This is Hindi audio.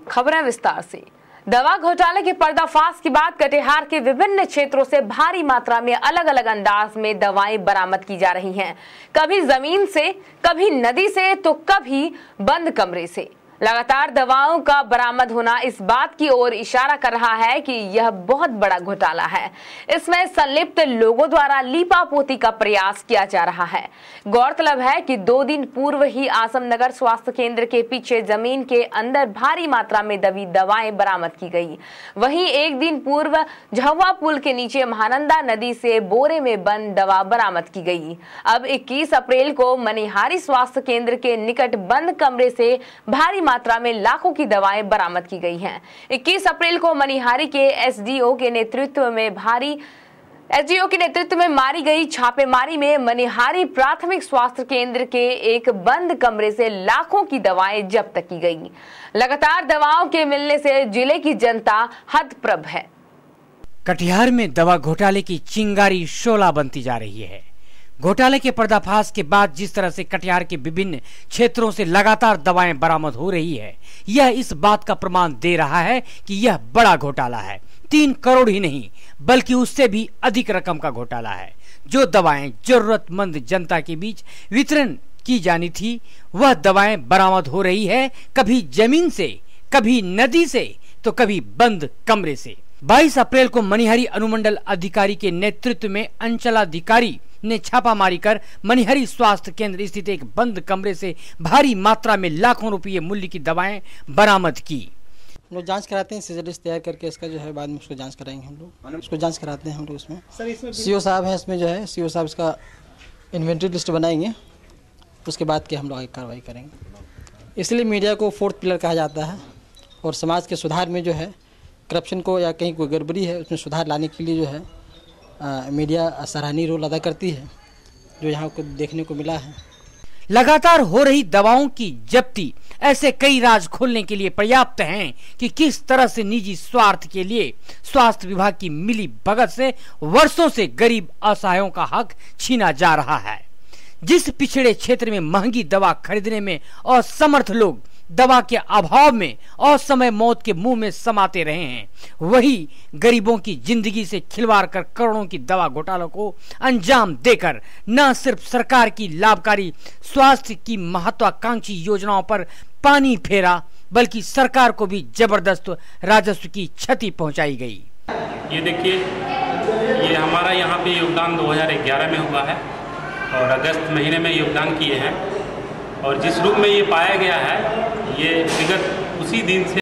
खबरें विस्तार से। दवा घोटाले के पर्दाफाश के बाद कटिहार के विभिन्न क्षेत्रों से भारी मात्रा में अलग अलग अंदाज में दवाएं बरामद की जा रही हैं। कभी जमीन से, कभी नदी से, तो कभी बंद कमरे से। लगातार दवाओं का बरामद होना इस बात की ओर इशारा कर रहा है कि यह बहुत बड़ा घोटाला है। इसमें संलिप्त लोगों द्वारा लीपापोती का प्रयास किया जा रहा है। गौरतलब है कि 2 दिन पूर्व ही आसमनगर स्वास्थ्य केंद्र के पीछे जमीन के अंदर भारी मात्रा में दबी दवाएं बरामद की गई। वहीं 1 दिन पूर्व झहुआ पुल के नीचे महानंदा नदी से बोरे में बंद दवा बरामद की गई। अब 21 अप्रैल को मनिहारी स्वास्थ्य केंद्र के निकट बंद कमरे से भारी मात्रा में लाखों की दवाएं बरामद की गई हैं। 21 अप्रैल को मनिहारी के एसडीओ के नेतृत्व में मारी गई छापेमारी में मनिहारी प्राथमिक स्वास्थ्य केंद्र के एक बंद कमरे से लाखों की दवाएं जब्त की गई। लगातार दवाओं के मिलने से जिले की जनता हतप्रभ है। कटिहार में दवा घोटाले की चिंगारी शोला बनती जा रही है। घोटाले के पर्दाफाश के बाद जिस तरह से कटिहार के विभिन्न क्षेत्रों से लगातार दवाएं बरामद हो रही है, यह इस बात का प्रमाण दे रहा है कि यह बड़ा घोटाला है। 3 करोड़ ही नहीं बल्कि उससे भी अधिक रकम का घोटाला है। जो दवाएं जरूरतमंद जनता के बीच वितरण की जानी थी, वह दवाएं बरामद हो रही है, कभी जमीन से, कभी नदी से, तो कभी बंद कमरे से। 22 अप्रैल को मनिहारी अनुमंडल अधिकारी के नेतृत्व में अंचलाधिकारी ने छापामारी कर मनिहारी स्वास्थ्य केंद्र स्थित एक बंद कमरे से भारी मात्रा में लाखों रुपये मूल्य की दवाएं बरामद की। हम लोग जांच कराते हैं, सीजर तैयार करके इसका जो है बाद में उसको जांच कराएंगे। हम लोग उसको जांच कराते हैं। हम लोग इसमें सीओ साहब हैं, इसमें जो है सीओ साहब इसका इन्वेंट्री लिस्ट बनाएंगे, उसके बाद के हम लोग आगे कार्रवाई करेंगे। इसलिए मीडिया को 4th पिलर कहा जाता है और समाज के सुधार में जो है करप्शन को या कहीं कोई गड़बड़ी है उसमें सुधार लाने के लिए जो है मीडिया सराहनीय रोल अदा करती है, जो यहाँ को देखने को मिला है। लगातार हो रही दवाओं की जब्ती ऐसे कई राज खोलने के लिए पर्याप्त हैं कि किस तरह से निजी स्वार्थ के लिए स्वास्थ्य विभाग की मिली भगत से वर्षों से गरीब असहायों का हक छीना जा रहा है। जिस पिछड़े क्षेत्र में महंगी दवा खरीदने में असमर्थ लोग दवा के अभाव में असमय मौत के मुंह में समाते रहे हैं, वही गरीबों की जिंदगी से खिलवाड़ कर करोड़ों की दवा घोटालों को अंजाम देकर न सिर्फ सरकार की लाभकारी स्वास्थ्य की महत्वाकांक्षी योजनाओं पर पानी फेरा, बल्कि सरकार को भी जबरदस्त राजस्व की क्षति पहुंचाई गई। ये देखिए, ये हमारा यहाँ पे योगदान 2011 में हुआ है और अगस्त महीने में योगदान किए हैं और जिस रूप में ये पाया गया है, ये विगत उसी दिन से